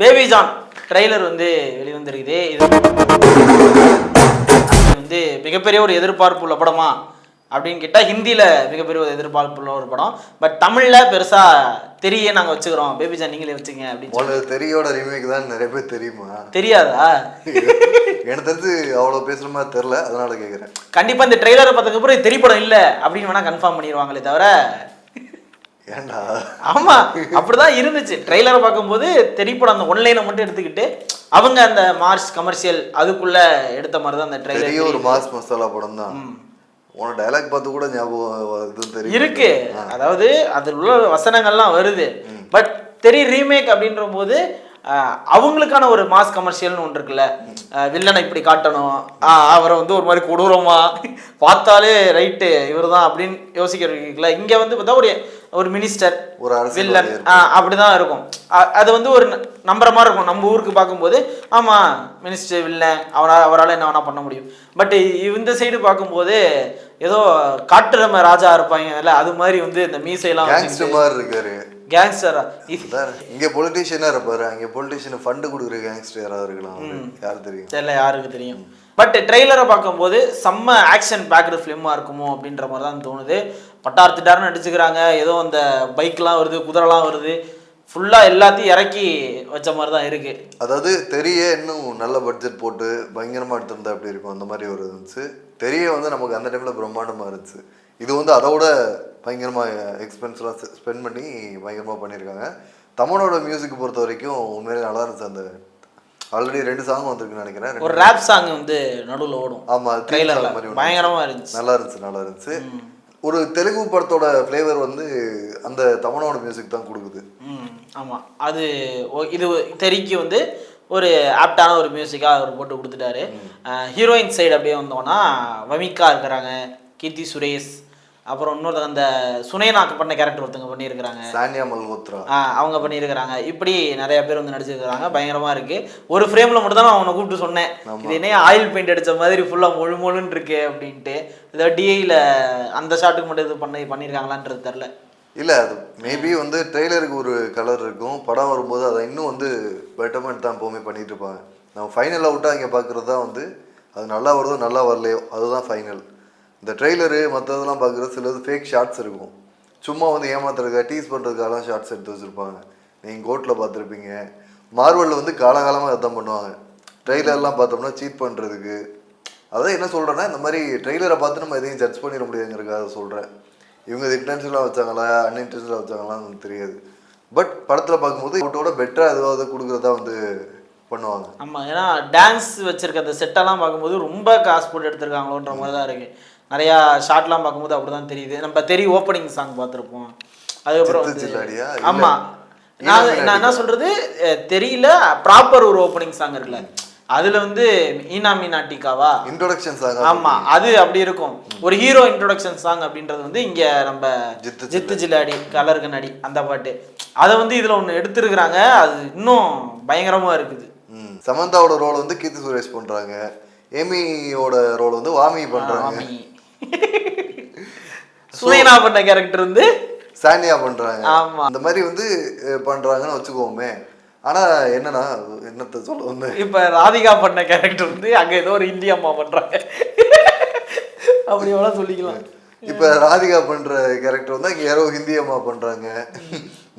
Baby John trailer வந்து வெளிவந்திருக்குது. இது வந்து மிகப்பெரிய ஒரு எதிர்பார்ப்பு உள்ள படமா அப்படின்னு கேட்டால் ஹிந்தியில் மிகப்பெரிய ஒரு எதிர்பார்ப்பு உள்ள ஒரு படம். பட் தமிழில் பெருசாக தெரிய நாங்கள் வச்சுக்கிறோம், பேபி ஜான் நீங்களே வச்சுங்க அப்படின்னு. தெரியோட ரீமேக் தான் நிறைய பேர் தெரியுமா? தெரியாதா? எனக்கு தெரிஞ்சு அவ்வளோ பேசுகிற மாதிரி தெரில, அதனால கேட்குறேன். கண்டிப்பாக இந்த ட்ரெய்லரை பார்த்ததுக்கப்புறம் திரைப்படம் இல்லை அப்படின்னு வேணால் கன்ஃபார்ம் பண்ணிடுவாங்களே தவிர. ஏண்டா? ஆமா, அப்படிதான் இருந்துச்சு. ட்ரெய்லரை பார்க்கும்போது திரைப்படம் அந்த ஒன்லைனை மட்டும் எடுத்துக்கிட்டு அவங்க அந்த மார்ஸ் கமர்ஷியல் அதுக்குள்ள எடுத்த மாதிரி தான் அந்த ட்ரெய்லர். ஒரு மாஸ் மசாலா படம் தான். உன டயலாக் பார்த்து கூட ஞாபகம் இருக்கு. அதாவது அதில் உள்ள வசனங்கள்லாம் வருது. பட் ரீமேக் அப்படின்ற போது அவங்களுக்கான ஒரு மாஸ் கமர்ஷியல்னு ஒன்று இருக்குல்ல, வில்லனை இப்படி காட்டணும், அவரை வந்து ஒரு மாதிரி கொடூரமா பார்த்தாலே ரைட்டு இவர் தான் அப்படின்னு யோசிக்கிறீங்களா. இங்கே வந்து பார்த்தா ஒரு மினிஸ்டர், ஒரு வில்லன் அப்படிதான் இருக்கும். அது வந்து ஒரு நம்புற மாதிரி இருக்கும். நம்ம ஊருக்கு பார்க்கும்போது ஆமாம் மினிஸ்டர் வில்லன், அவரால் என்ன வேணா பண்ண முடியும். பட் இந்த சைடு பார்க்கும்போது ஏதோ காட்டுறம ராஜா இருப்பாங்க இல்லை, அது மாதிரி வந்து இந்த மீசையெல்லாம் இருக்காரு. கேங்ஸ்டரா? இங்க பொலிட்டீஷியனா இருப்பாரு, அங்க பொலிட்டீஷியன் ஃபண்ட் கொடுக்குற கேங்ஸ்டர் யாராவது இருக்கலாம். யாரு தெரியும்? தெரியல, யாருக்கு தெரியும். பட் ட்ரெய்லரை பார்க்கும்போது செம்ம ஆக்ஷன் பேக்டு ஃபிலிமாக இருக்குமோ அப்படின்ற மாதிரி தான் தோணுது. பட்டார்த்திட்டாருன்னு நடிச்சுக்கிறாங்க. ஏதோ அந்த பைக்லாம் வருது, குதிரைலாம் வருது, ஃபுல்லாக எல்லாத்தையும் இறக்கி வச்ச மாதிரி தான் இருக்கு. அதாவது தெரிய இன்னும் நல்ல பட்ஜெட் போட்டு பயங்கரமாக எடுத்திருந்தா எப்படி இருக்கும் அந்த மாதிரி ஒரு இருந்துச்சு. தெரிய வந்து நமக்கு அந்த டைமில் பிரம்மாண்டமாக இருந்துச்சு. இது வந்து அதோட பயங்கரமாக எக்ஸ்பென்ஸ்லாம் ஸ்பெண்ட் பண்ணி பயங்கரமாக பண்ணியிருக்காங்க. தமிழோட மியூசிக் பொறுத்த வரைக்கும் உண்மையிலே நல்லா இருந்துச்சு. அந்த ஆல்ரெடி 2 சாங் வந்திருக்குன்னு நினைக்கிறேன். ஒரு ரேப் சாங் வந்து நடுவில் ஓடும். ஆமாம், ட்ரெய்லர்ல பயங்கரமாக இருந்துச்சு. நல்லா இருந்துச்சு. ஒரு தெலுங்கு படத்தோட ஃப்ளேவர் வந்து அந்த தமிழோட மியூசிக் தான் கொடுக்குது. ஆமாம், அது இது தெரிக்கு வந்து ஒரு ஆப்டான ஒரு மியூசிக்காக அவர் போட்டு கொடுத்துட்டாரு. ஹீரோயின் சைடு அப்படியே வந்தோன்னா வமிகா இருக்கிறாங்க, கீர்த்தி சுரேஷ், அப்புறம் இன்னொருத்தங்க அந்த சுனேனாக்கு பண்ண கேரக்டர் ஒருத்தங்க பண்ணியிருக்கிறாங்க, சானியா மல்ஹோத்ரா, அவங்க பண்ணியிருக்கிறாங்க. இப்படி நிறைய பேர் வந்து நடிச்சிருக்கிறாங்க. பயங்கரமாக இருக்கு. ஒரு ஃப்ரேமில் மட்டும் தான் நான் அவனை கூப்பிட்டு சொன்னேன், இது என்ன ஆயில் பெயிண்ட் அடித்த மாதிரி ஃபுல்லாக மொழுன்னு இருக்கு அப்படின்ட்டு. இதை டிஐயில் அந்த ஷாட்டுக்கு மட்டும் இது பண்ணியிருக்காங்களான்றது தெரில. இல்லை, அது மேபி வந்து ட்ரெய்லருக்கு ஒரு கலர் இருக்கும், படம் வரும்போது அதை இன்னும் வந்து பெட்டர்மெண்ட் தான் எப்போவுமே பண்ணிட்டு இருப்பாங்க. நம்ம ஃபைனல் அவுட்டாக இங்கே பார்க்குறது தான் வந்து அது நல்லா வருதோ நல்லா வரலையோ அதுதான் ஃபைனல். இந்த ட்ரெய்லரு மற்றதெல்லாம் பார்க்குறது சிலது ஃபேக் ஷார்ட்ஸ் இருக்கும், சும்மா வந்து ஏமாத்துறதுக்காக டீஸ் பண்ணுறதுக்காகலாம் ஷார்ட்ஸ் எடுத்து வச்சுருப்பாங்க. நீங்கள் கோட்டில் பார்த்துருப்பீங்க. மார்வலில் வந்து காலகாலமாக அதான் பண்ணுவாங்க. ட்ரெய்லர்லாம் பார்த்தோம்னா சீட் பண்ணுறதுக்கு. அதான் என்ன சொல்கிறேன்னா, இந்த மாதிரி ட்ரெய்லரை பார்த்து நம்ம எதையும் ஜட்ஜ் பண்ணிட முடியாதுங்கிறதுக்காக சொல்கிறேன். இவங்க இன்டென்ஷனாக வச்சாங்களா அன்இன்டென்ஷனாக வச்சாங்களான்னு தெரியாது. பட் படத்தில் பார்க்கும்போது அவட்டோட பெட்டராக எதுவாவது கொடுக்குறதா வந்து பண்ணுவாங்க. ஆமாம், ஏன்னா டான்ஸ் வச்சுருக்க அந்த செட்டெல்லாம் பார்க்கும்போது ரொம்ப காசு போட்டு எடுத்துருக்காங்களோன்ற மாதிரி தான் இருக்குது. நிறையா ஷார்ட்லாம் பார்க்கும்போது அப்படி தான் தெரியுது. நம்ம ஓப்பனிங் சாங் பார்த்துருப்போம். அதுக்கப்புறம் ஆமாம், நான் என்ன சொல்கிறது தெரியல, ப்ராப்பர் ஒரு ஓப்பனிங் சாங் இருக்குல்ல, அதுல வந்து ஈனா மீனாட்டிகாவா இன்ட்ரோடக்ஷன் சாங். ஆமா, அது அப்படி இருக்கும். ஒரு ஹீரோ இன்ட்ரோடக்ஷன் சாங் அப்படின்றது வந்து இங்க நம்ம ஜித்து ஜில்லாடி கலர் கண்ணாடி அந்த பாட்டு, அதை வந்து இதுல ஒண்ணு எடுத்திருக்கிறாங்க. அது இன்னும் பயங்கரமா இருக்குது. சமந்தாவோட ரோல் வந்து கீர்த்தி சுரேஷ் பண்றாங்க, ஏமியோட ரோல் வந்து வாமி பண்றாங்க, சுனேனா பண்ண கேரக்டர் வந்து சானியா பண்றாங்க. ஆமா, அந்த மாதிரி வந்து பண்றாங்கன்னு வச்சுக்கோமே. ஆனா என்னன்னா, என்னத்த சொல்ல வந்து இப்ப ராதிகா பண்ண கேரக்டர் வந்து அங்க ஏதோ ஒரு இந்திய அம்மா பண்றாங்க அப்படி எவ்வளவு சொல்லிக்கலாம். இப்ப ராதிகா பண்ற கேரக்டர் வந்து அங்க யாரோ ஹிந்தி அம்மா பண்றாங்க.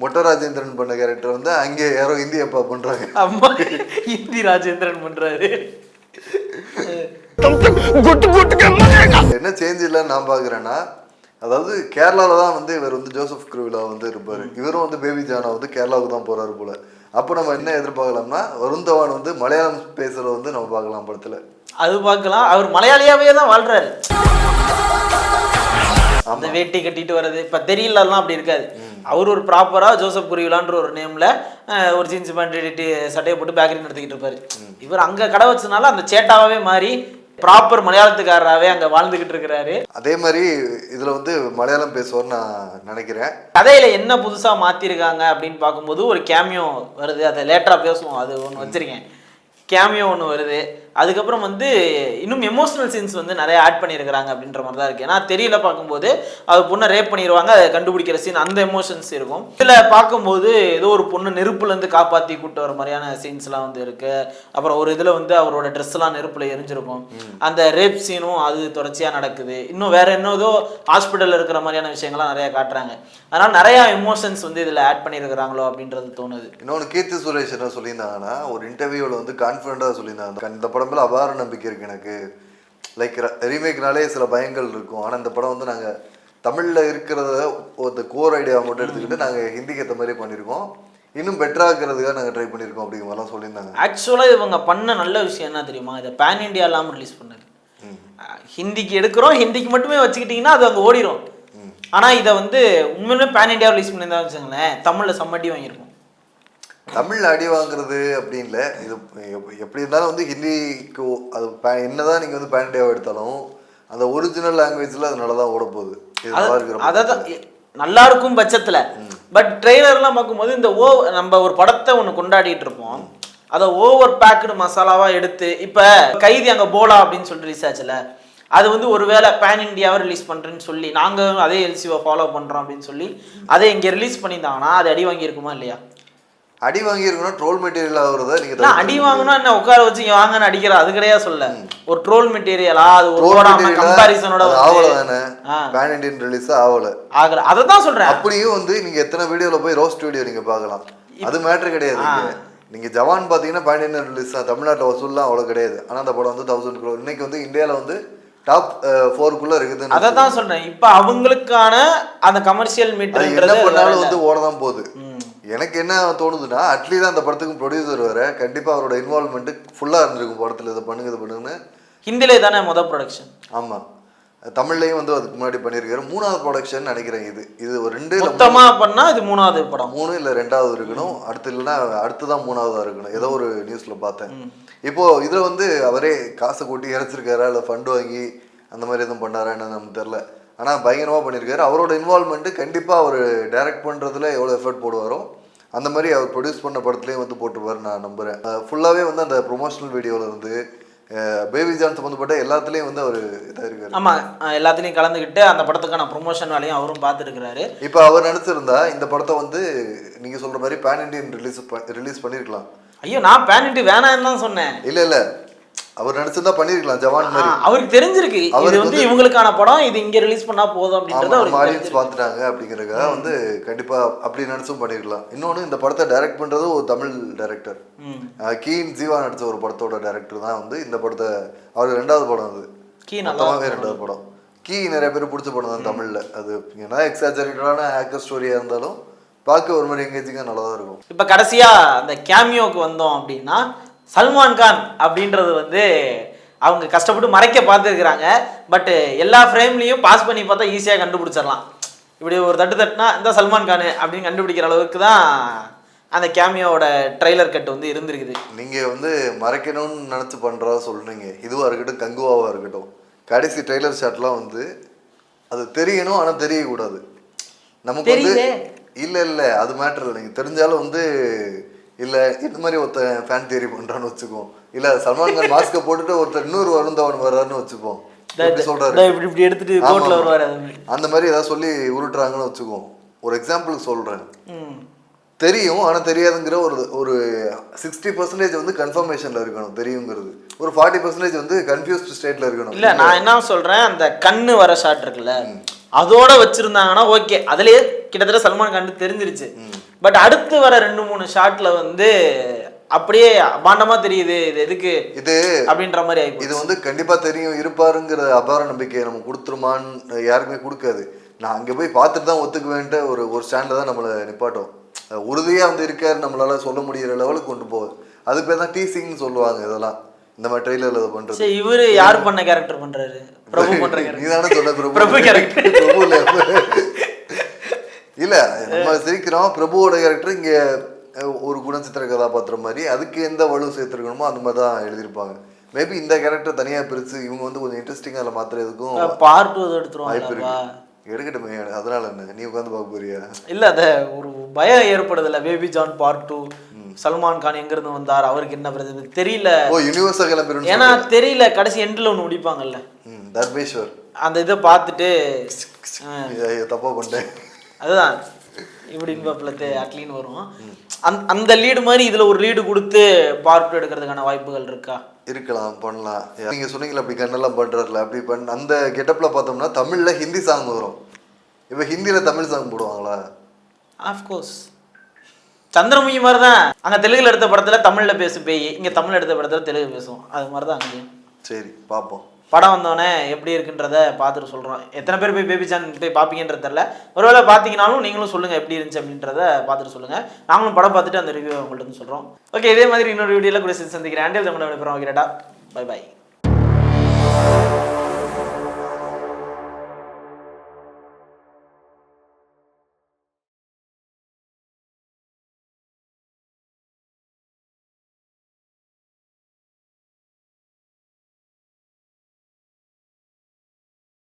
மொட்ட ராஜேந்திரன் பண்ண கேரக்டர் வந்து அங்க யாரோ ஹிந்தி அப்பா பண்றாங்க. அம்மா ஹிந்தி ராஜேந்திரன் பண்றாரு. என்ன சேஞ்ச் இல்லைன்னு நான் பாக்குறேன்னா, அதாவது கேரளாவில் தான் வந்து இவர் வந்து ஜோசப் குருவிலா வந்து இருப்பார். இவரும் வந்து பேபி ஜானா வந்து கேரளாவுக்கு தான் போகிறாரு போல். அப்போ நம்ம என்ன எதிர்பார்க்கலாம்னா, வருண் தவான் வந்து மலையாளம் பேசுகிறத வந்து நம்ம பார்க்கலாம் படத்தில். அது பார்க்கலாம். அவர் மலையாளியாவே தான் வாழ்கிறாரு. அந்த வேட்டி கட்டிட்டு வர்றது இப்போ தெரியலலாம் அப்படி இருக்காது. அவர் ஒரு ப்ராப்பராக ஜோசப் குருவிலான்ற ஒரு நேமில் ஒரு ஜீன்ஸ் பேண்ட் சட்டையை போட்டு பேக்கரி நடத்திக்கிட்டு இருப்பார். இவர் அங்கே கடை வச்சதுனால அந்த சேட்டாவே மாறி ப்ராப்பர் மலையாளத்துக்காரராகவே அங்கே வாழ்ந்துகிட்டு இருக்கிறாரு. அதே மாதிரி இதில் வந்து மலையாளம் பேசுவார்னு நான் நினைக்கிறேன். கதையில் என்ன புதுசாக மாற்றிருக்காங்க அப்படின்னு பார்க்கும்போது ஒரு கேமியோ வருது, அதை லேட்டராக பேசுவோம், அது ஒன்று வச்சுருக்கேன். கேமியோ ஒன்று வருது. அதுக்கப்புறம் வந்து இன்னும் எமோஷனல் சீன்ஸ் வந்து நிறைய ஆட் பண்ணியிருக்கிறாங்க அப்படின்ற மாதிரி தான் இருக்குது. ஏன்னா தெரியல பார்க்கும்போது அது பொண்ணை ரேப் பண்ணிடுவாங்க, அதை கண்டுபிடிக்கிற சீன் அந்த எமோஷன்ஸ் இருக்கும். இதில் பார்க்கும்போது ஏதோ ஒரு பொண்ணு நெருப்புலேருந்து காப்பாற்றி கூட்டு வர மாதிரியான சீன்ஸ்லாம் வந்து இருக்குது. அப்புறம் ஒரு இதில் வந்து அவரோட ட்ரெஸ்லாம் நெருப்பில் எரிஞ்சிருக்கும். அந்த ரேப் சீனும் அது தொடர்ச்சியாக நடக்குது. இன்னும் வேற என்னதோ ஹாஸ்பிட்டலில் இருக்கிற மாதிரியான விஷயங்கள்லாம் நிறையா காட்டுறாங்க. அதனால் நிறையா எமோஷன்ஸ் வந்து இதில் ஆட் பண்ணியிருக்கிறாங்களோ அப்படின்றது தோணுது. இன்னொன்று கீர்த்தி சுரேஷ் என்ன சொல்லியிருந்தாங்கன்னா, ஒரு இன்டர்வியூவில் வந்து கான்ஃபிடென்ட்டாக சொல்லியிருந்தாங்க, இந்த படம் மேலே அபார நம்பிக்கை இருக்குது எனக்கு. லைக் ரீமேக்னாலே சில பயங்கள் இருக்கும், ஆனால் இந்த படம் வந்து நாங்கள் தமிழில் இருக்கிறத ஒரு கோர் ஐடியாவை மட்டும் எடுத்துக்கிட்டு நாங்கள் ஹிந்திக்கு ஏற்ற மாதிரி பண்ணியிருக்கோம், இன்னும் பெட்டராகிறதுக்காக நாங்கள் ட்ரை பண்ணியிருக்கோம் அப்படிங்கிற மாதிரிலாம் சொல்லியிருந்தாங்க. ஆக்சுவலாக இவங்க பண்ண நல்ல விஷயம் என்ன தெரியுமா, இதை பேன் இண்டியா இல்லாமல் ரிலீஸ் பண்ணது. ஹிந்திக்கு எடுக்கிறோம், ஹிந்திக்கு மட்டுமே வச்சுக்கிட்டிங்கன்னா அது அங்கே ஓடிடும். ஆனால் இதை வந்து உண்மையுமே பேன் இண்டியா ரிலீஸ் பண்ணியிருந்தா வச்சுங்களேன், தமிழில் செம்மட்டி வாங்கியிருக்கும். தமிழில் அடி வாங்குறது அப்படின்னு இல்லை, இது எப்படி இருந்தாலும் வந்து ஹிந்திக்கு அது என்னதான் நீங்கள் வந்து பேன் இண்டியாவை எடுத்தாலும் அந்த ஒரிஜினல் லாங்குவேஜில் அது நல்லா தான் ஓட போகுது. அதான் நல்லா இருக்கும் பட்சத்தில். பட் ட்ரெய்லர்லாம் பார்க்கும்போது இந்த நம்ம ஒரு படத்தை ஒன்று கொண்டாடிட்டு இருப்போம், அதை ஓவர் பேக்குடு மசாலாவாக எடுத்து இப்போ கைதி அங்கே போலா அப்படின்னு சொல்லிட்டு ரிலீஸ் ஆச்சுல, அது வந்து ஒருவேளை பேன் இண்டியாவை ரிலீஸ் பண்ணுறேன்னு சொல்லி நாங்கள் அதே எல்சிவை ஃபாலோ பண்ணுறோம் அப்படின்னு சொல்லி அதை இங்கே ரிலீஸ் பண்ணியிருந்தாங்கன்னா அது அடி வாங்கியிருக்குமா இல்லையா? அடி வாங்கியிருக்கணும், ட்ரோல் மெட்டீரியல் ஆகுறதா நீங்க அடி வாங்கணும் என்ன உட்கார வச்சு வாங்கன்னு அடிக்கிற அது கிடையாது சொல்ல, ஒரு ட்ரோல் மெட்டீரியலா அது ஒரு கம்பாரிசனோட ஆவல தானே பேன் இண்டியன் ரிலீஸ் ஆகல ஆகல, அதை தான் சொல்றேன். அப்படியும் வந்து நீங்க எத்தனை வீடியோல போய் ரோஸ்ட் வீடியோ நீங்க பார்க்கலாம், அது மேட்டர் கிடையாது. நீங்க ஜவான் பாத்தீங்கன்னா பேன் இண்டியன் ரிலீஸ் தான், தமிழ்நாட்டில் வசூல்லாம் அவ்வளோ கிடையாது, ஆனா அந்த படம் வந்து 1000 crore இன்னைக்கு வந்து இந்தியாவில் வந்து டாப் 4 இருக்குது. அதை தான் சொல்றேன். இப்போ அவங்களுக்கான அந்த கமர்ஷியல் மீட்டர் என்ன பண்ணாலும் வந்து ஓட தான் போகுது. எனக்கு என்ன தோணுதுன்னா, அட்லீஸ்ட் அந்த படத்துக்கு ப்ரொடியூசர் வேற கண்டிப்பாக அவரோட இன்வால்மெண்ட் ஃபுல்லாக இருந்திருக்கும் படத்தில், இதை பண்ணுங்க இது பண்ணுங்கன்னு. ஹிந்திலே தானே மொதல் ப்ரொடக்ஷன்? ஆமாம், தமிழ்லையும் வந்து அதுக்கு முன்னாடி பண்ணியிருக்காரு. 3வது ப்ரொடக்ஷன் நினைக்கிறேன். இது ஒரு 2 மொத்தமாக பண்ணால் இது 3வது படம், 3 இல்லை 2வது இருக்கணும், அடுத்து இல்லைன்னா அடுத்து தான் 3வதாக இருக்கணும், ஏதோ ஒரு நியூஸில் பார்த்தேன். இப்போது இதில் வந்து அவரே காசை கூட்டி இறச்சிருக்காரா இல்லை ஃபண்டு வாங்கி அந்த மாதிரி எதுவும் பண்ணாரா என்னன்னு நமக்கு தெரில, ஆனால் பயங்கரமாக பண்ணியிருக்காரு. அவரோட இன்வால்மெண்ட்டு கண்டிப்பாக அவர் டைரக்ட் பண்ணுறதுல எவ்வளோ எஃபர்ட் போடுவாரோ அந்த மாதிரி அவர் ப்ரொடியூஸ் பண்ண படத்துலேயும் வந்து போட்டுருவார் நான் நம்புகிறேன். ஃபுல்லாகவே வந்து அந்த ப்ரொமோஷனல் வீடியோவில் இருந்து பேபி ஜான் சம்மந்தப்பட்ட எல்லாத்துலேயும் வந்து அவர் இதாக இருக்காரு. ஆமாம், எல்லாத்துலேயும் கலந்துக்கிட்டு அந்த படத்துக்கான ப்ரொமோஷன் வேலையும் அவரும் பார்த்துருக்கிறாரு. இப்போ அவர் நினச்சிருந்தா இந்த படத்தை வந்து நீங்கள் சொல்கிற மாதிரி பேன் இண்டியன் ரிலீஸ் பண்ணியிருக்கலாம். ஐயோ, நான் பேன் இண்டியன் வேணான்னு தான் சொன்னேன். இல்லை அவர் நடிச்சிருந்தா பண்ணிருக்கலாம் ஜவான் மாதிரி. அவருக்கு தெரிஞ்சிருக்கு இது வந்து இவங்களுக்கான படம், இது இங்க ரிலீஸ் பண்ணா போதும் அப்படின்றது அவருக்கு ஆடியன்ஸ் பார்த்துட்டாங்க அப்படிங்கறதுக்காக வந்து கண்டிப்பா அப்படி நினைச்சும் பண்ணிருக்கலாம். இன்னொன்னு, இந்த படத்தை டைரக்ட் பண்றது ஒரு தமிழ் டைரக்டர், கீன் ஜீவா நடிச்ச ஒரு படத்தோட டைரக்டர் தான் வந்து இந்த படத்தை. அவருக்கு 2வது படம் அது, மொத்தமாவே 2வது படம். கீ நிறைய பேர் பிடிச்ச படம் தான் தமிழ்ல. அது ஏன்னா எக்ஸாஜரேட்டடான ஹேக்கர் ஸ்டோரியா இருந்தாலும் பார்க்க ஒரு மாதிரி எங்கேஜிங்காக நல்லா தான் இருக்கும். இப்போ கடைசியா அந்த கேமியோக்கு வந்தோம் அப்படின்னா, சல்மான் கான் அப்படின்றது வந்து அவங்க கஷ்டப்பட்டு மறைக்க பார்த்துருக்குறாங்க. பட் எல்லா ஃப்ரேம்லையும் பாஸ் பண்ணி பார்த்தா ஈஸியாக கண்டுபிடிச்சிடலாம். இப்படி ஒரு தட்டுனா இந்த சல்மான் கான் அப்படின்னு கண்டுபிடிக்கிற அளவுக்கு தான் அந்த கேமியோட ட்ரெய்லர் கட் வந்து இருந்திருக்குது. நீங்கள் வந்து மறைக்கணும்னு நினச்சி பண்ணுறதா சொல்கிறீங்க. இதுவாக இருக்கட்டும், கங்குவாவாக இருக்கட்டும், கடைசி ட்ரெய்லர் ஷாட்லாம் வந்து அது தெரியணும், ஆனால் தெரியக்கூடாது நமக்கு வந்து. இல்லை அது மேட்டர் இல்லை. நீங்கள் தெரிஞ்சாலும் வந்து இல்லை இந்த மாதிரி ஒருத்தன் ஃபேன் தியரி பண்ணுறான்னு வச்சுக்குவோம், இல்லை சல்மான் கான் மாஸ்கை போட்டுட்டு ஒருத்தர் இன்னொரு வருந்தவன் வர்றாருன்னு வச்சுப்போம், சொல்கிறாரு இப்படி எடுத்துட்டு கோட்ல வருவாரு, அந்த மாதிரி ஏதாவது சொல்லி உருட்டுறாங்கன்னு வச்சுக்குவோம். ஒரு எக்ஸாம்பிளுக்கு சொல்கிறேன், தெரியும் ஆனால் தெரியாதுங்கிற ஒரு 60% வந்து கன்ஃபர்மேஷனில் இருக்கணும் தெரியுங்கிறது, ஒரு 40% வந்து கன்ஃபியூஸ்ட் ஸ்டேட்டில் இருக்கணும். இல்லை நான் என்ன சொல்கிறேன், அந்த கண்ணு வர ஷாட் இருக்குல்ல அதோட வச்சுருந்தாங்கன்னா ஓகே, அதுலேயே கிட்டத்தட்ட சல்மான் கான் தெரிஞ்சிருச்சு. பட் அடுத்து வர 2-3 ஷாட்ல வந்து அப்படியே அபாண்டமா தெரியுது, இது எதுக்கு இது அப்படின்ற மாதிரி ஆயிடுச்சு. இது வந்து கண்டிப்பா தெரியும் இருப்பாருங்கிற அபார நம்பிக்கையை நம்ம கொடுத்துருமான்னு யாருக்குமே கொடுக்காது. நான் அங்கே போய் பார்த்துட்டு தான் ஒத்துக்குவேன்ட்டு ஒரு ஸ்டாண்டில் தான் நம்மளை நிப்பாட்டோம். உறுதியாக வந்து இருக்காரு, நம்மளால சொல்ல முடியிற லெவலுக்கு கொண்டு போகுது. அது பேர் தான் டீசிங்னு சொல்லுவாங்க. இதெல்லாம் இந்த மாதிரி ட்ரெய்லர்ல இதை பண்றது. சரி, இவரு யார் பண்ண கேரக்டர் பண்றாரு? பிரபு பண்ற கேரக்டர். நீ தானே சொன்ன பிரபு கேரக்டர். பிரபு இல்ல, நம்ம சிரிக்கிறோம். பிரபுவோட கேரக்டர் இங்க ஒரு குணச்சித்திர கதாபாத்திரம் மாதிரி, அதுக்கு எந்த வலு சேர்த்துருக்கணுமோ அந்த மாதிரி தான் எழுதியிருப்பாங்க. மேபி இந்த கேரக்டர் தனியா பிரிச்சு இவங்க வந்து கொஞ்சம் இன்ட்ரெஸ்டிங்கா அதில் மாத்துறதுக்கும் பார்ட் 2 எடுத்துருவாங்க. எடுக்கட்டுமே, அதனால என்ன நீ உட்காந்து பார்க்க போறியா? இல்ல, அத ஒரு பயம் ஏற்படுதுல்ல, பேபி ஜான் பார்ட் 2 சல்மான் கான் எங்க இருந்து வந்தார், அவருக்கு என்ன பிரச்சனை தெரியல. ஓ யூனிவர்ஸா கிளம்பிரும். ஏன்னா தெரியல, கடைசி எண்டில் ஒன்று முடிப்பாங்கல்ல தர்மேஸ்வர், அந்த இதை பார்த்துட்டு தப்பா பண்ணிட்டேன் அதுதான் இப்படி பாப்பில் அட்லின்னு வரும். அந்த லீடு மாதிரி இதுல ஒரு லீடு கொடுத்து பார்ட் எடுக்கிறதுக்கான வாய்ப்புகள் இருக்கா? இருக்கலாம், பண்ணலாம். நீங்க சொன்னீங்களா அப்படி கண்ணெல்லாம் பண்றாருல, அப்படி அந்த கெட்டப்ல பார்த்தோம்னா தமிழ்ல ஹிந்தி சாங் வரும். இப்போ ஹிந்தியில தமிழ் சாங் போடுவாங்களா? ஆஃப்கோர்ஸ் சந்திரமுகி மாதிரி தான். அங்கே தெலுங்குல எடுத்த படத்துல தமிழ்ல பேசு பேய், இங்க தமிழ் எடுத்த படத்துல தெலுங்கு பேசும். அது மாதிரி தான் அங்கேயும். சரி பார்ப்போம். படம் வந்தோடனே எப்படி இருக்குன்றத பார்த்துட்டு சொல்கிறோம். எத்தனை பேர் போய் பேபி சான் போய் பார்ப்பீங்கன்றது தெரில. ஒருவேளை பார்த்தீங்கனாலும் நீங்களும் சொல்லுங்கள் எப்படி இருந்துச்சு அப்படின்றத பார்த்துட்டு சொல்லுங்கள். நாங்களும் படம் பார்த்துட்டு அந்த ரிவ்யூ உங்கள்கிட்ட சொல்கிறோம். ஓகே, இதே மாதிரி இன்னொரு வீடியோவில் கூட சந்திக்கிறேன். ஆண்டில் தமிழ் விடைபெறும். ஓகேடா, பை பாய்.